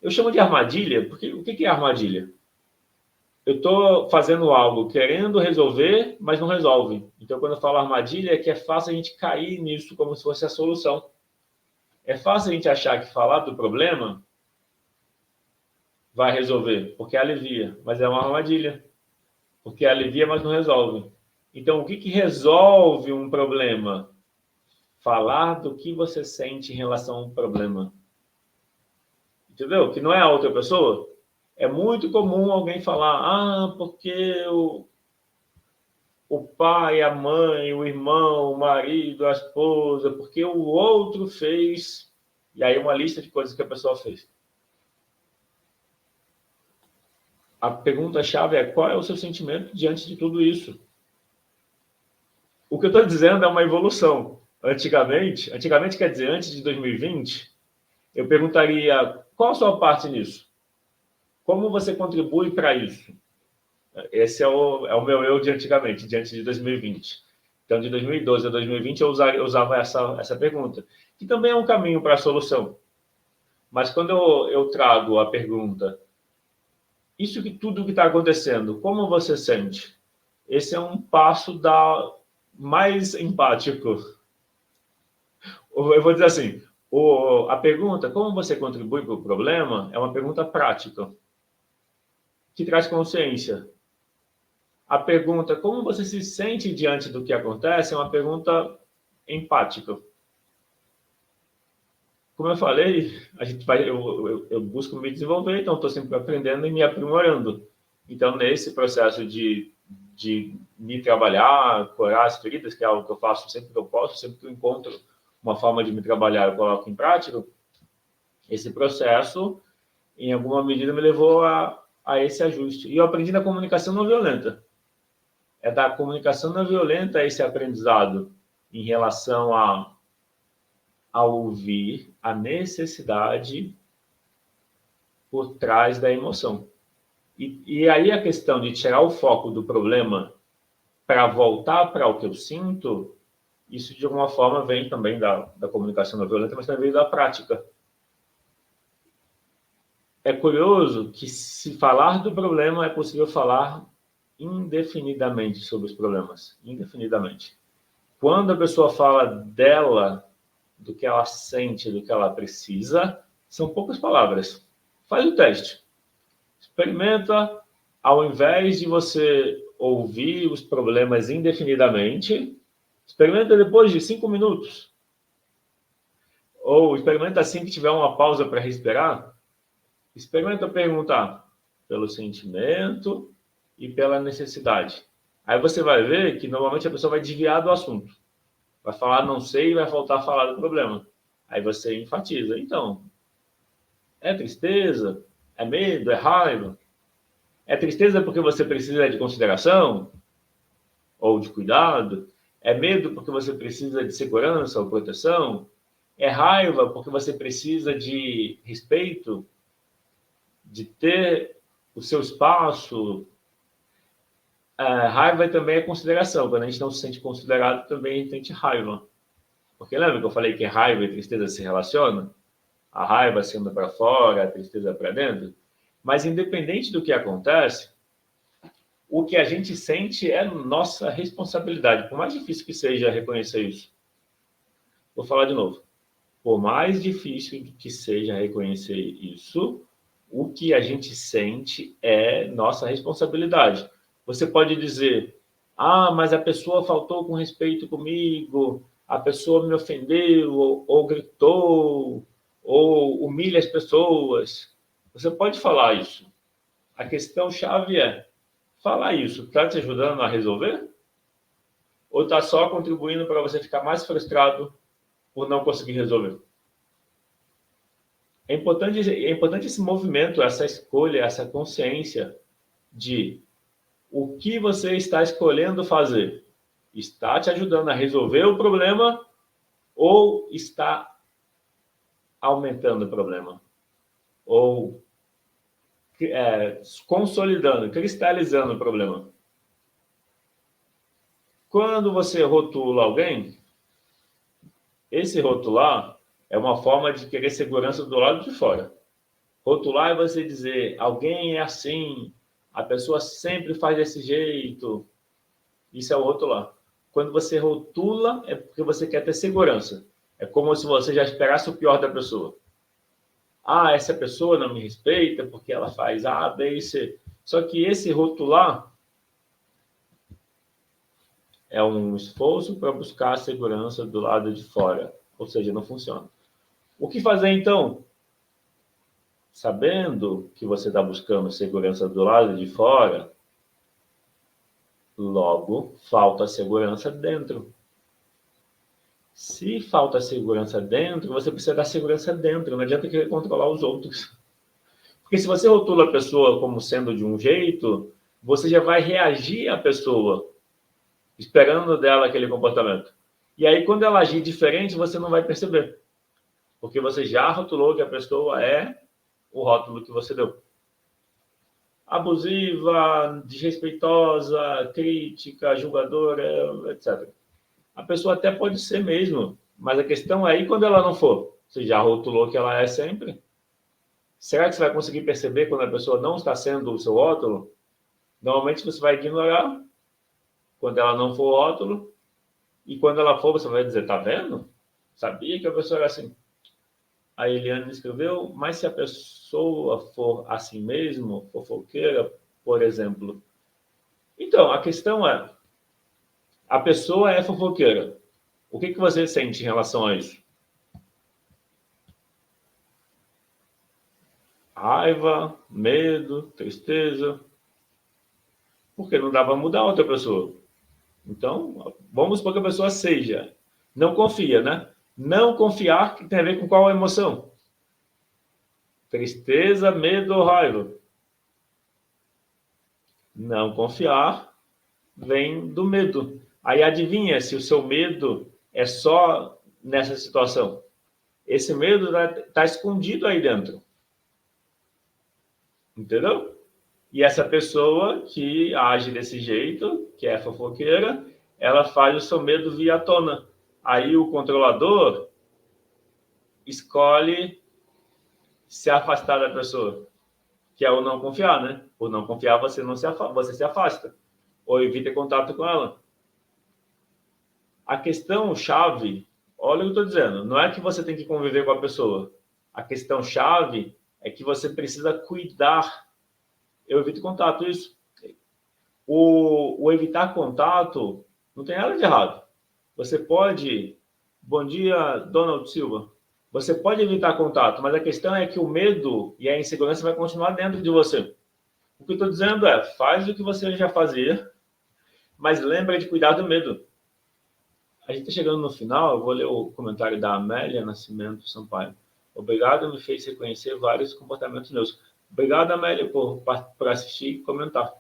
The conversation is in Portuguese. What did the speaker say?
Eu chamo de armadilha, porque o que é armadilha? Eu estou fazendo algo querendo resolver, mas não resolve. Então, quando eu falo armadilha, é que é fácil a gente cair nisso como se fosse a solução. É fácil a gente achar que falar do problema vai resolver, porque alivia, mas é uma armadilha, porque alivia, mas não resolve. Então, o que resolve um problema? Falar do que você sente em relação ao problema. Entendeu? Que não é a outra pessoa. É muito comum alguém falar, porque o pai, a mãe, o irmão, o marido, a esposa, porque o outro fez. E aí uma lista de coisas que a pessoa fez. A pergunta-chave é qual é o seu sentimento diante de tudo isso? O que eu estou dizendo é uma evolução. Antigamente quer dizer, antes de 2020, eu perguntaria qual a sua parte nisso? Como você contribui para isso? Esse é o meu eu de antigamente, diante de 2020. Então, de 2012 a 2020, eu usava essa pergunta, que também é um caminho para a solução. Mas quando eu trago a pergunta, isso que tudo que está acontecendo, como você sente? Esse é um passo mais empático. Eu vou dizer assim, a pergunta, como você contribui para o problema, é uma pergunta prática, que traz consciência. A pergunta, como você se sente diante do que acontece, é uma pergunta empática. Como eu falei, eu busco me desenvolver, então estou sempre aprendendo e me aprimorando. Então, nesse processo de me trabalhar, curar as feridas, que é algo que eu faço sempre que eu posso, sempre que eu encontro uma forma de me trabalhar, eu coloco em prática, esse processo, em alguma medida, me levou a esse ajuste. E eu aprendi na comunicação não violenta. É da comunicação não violenta esse aprendizado em relação a ouvir a necessidade por trás da emoção. E aí a questão de tirar o foco do problema para voltar para o que eu sinto, isso de alguma forma vem também da comunicação não violenta, mas também vem da prática. É curioso que se falar do problema é possível falar indefinidamente sobre os problemas, indefinidamente. Quando a pessoa fala dela, do que ela sente, do que ela precisa, são poucas palavras. Faz o teste. Experimenta, ao invés de você ouvir os problemas indefinidamente, experimenta depois de 5 minutos. Ou experimenta assim que tiver uma pausa para respirar. Experimenta perguntar pelo sentimento e pela necessidade. Aí você vai ver que normalmente a pessoa vai desviar do assunto. Vai falar não sei e vai voltar a falar do problema. Aí você enfatiza. Então, é tristeza? É medo? É raiva? É tristeza porque você precisa de consideração ou de cuidado? É medo porque você precisa de segurança ou proteção? É raiva porque você precisa de respeito, de ter o seu espaço? Raiva também é consideração. Quando a gente não se sente considerado, também a gente sente raiva. Porque lembra que eu falei que raiva e tristeza se relacionam? A raiva sendo para fora, a tristeza para dentro? Mas independente do que acontece, o que a gente sente é nossa responsabilidade, por mais difícil que seja reconhecer isso. Vou falar de novo. Por mais difícil que seja reconhecer isso, o que a gente sente é nossa responsabilidade. Você pode dizer, mas a pessoa faltou com respeito comigo, a pessoa me ofendeu, ou gritou, ou humilha as pessoas. Você pode falar isso. A questão-chave é, falar isso está te ajudando a resolver? Ou está só contribuindo para você ficar mais frustrado por não conseguir resolver? É importante esse movimento, essa escolha, essa consciência de o que você está escolhendo fazer. Está te ajudando a resolver o problema ou está aumentando o problema? Ou consolidando, cristalizando o problema? Quando você rotula alguém, esse rotular é uma forma de querer segurança do lado de fora. Rotular é você dizer, alguém é assim, a pessoa sempre faz desse jeito. Isso é o rotular. Quando você rotula, é porque você quer ter segurança. É como se você já esperasse o pior da pessoa. Ah, essa pessoa não me respeita porque ela faz A, B e C. Só que esse rotular é um esforço para buscar a segurança do lado de fora. Ou seja, não funciona. O que fazer então? Sabendo que você está buscando segurança do lado de fora, logo falta segurança dentro. Se falta segurança dentro, você precisa dar segurança dentro. Não adianta querer controlar os outros. Porque se você rotula a pessoa como sendo de um jeito, você já vai reagir à pessoa, esperando dela aquele comportamento. E aí, quando ela agir diferente, você não vai perceber. Porque você já rotulou que a pessoa é o rótulo que você deu. Abusiva, desrespeitosa, crítica, julgadora, etc. A pessoa até pode ser mesmo, mas a questão é aí quando ela não for. Você já rotulou que ela é sempre? Será que você vai conseguir perceber quando a pessoa não está sendo o seu rótulo? Normalmente você vai ignorar quando ela não for o rótulo, e quando ela for, você vai dizer, tá vendo? Sabia que a pessoa era assim. A Eliane escreveu, mas se a pessoa for assim mesmo, fofoqueira, por exemplo. Então, a questão é, a pessoa é fofoqueira. O que você sente em relação a isso? Raiva, medo, tristeza. Porque não dá para mudar a outra pessoa. Então, vamos supor que a pessoa seja. Não confia, né? Não confiar que tem a ver com qual emoção? Tristeza, medo ou raiva? Não confiar vem do medo. Aí adivinha se o seu medo é só nessa situação. Esse medo está escondido aí dentro. Entendeu? E essa pessoa que age desse jeito, que é fofoqueira, ela faz o seu medo vir à tona. Aí o controlador escolhe se afastar da pessoa, que é o não confiar, né? Por não confiar, você não se afasta, você se afasta ou evita contato com ela. A questão chave, olha o que eu estou dizendo, não é que você tem que conviver com a pessoa. A questão chave é que você precisa cuidar. Eu evito contato, isso. O evitar contato não tem nada de errado. Você pode. Bom dia, Donald Silva. Você pode evitar contato, mas a questão é que o medo e a insegurança vai continuar dentro de você. O que eu estou dizendo é, faz o que você já fazia, mas lembra de cuidar do medo. A gente está chegando no final, eu vou ler o comentário da Amélia Nascimento Sampaio. Obrigado, me fez reconhecer vários comportamentos meus. Obrigado, Amélia, por assistir e comentar.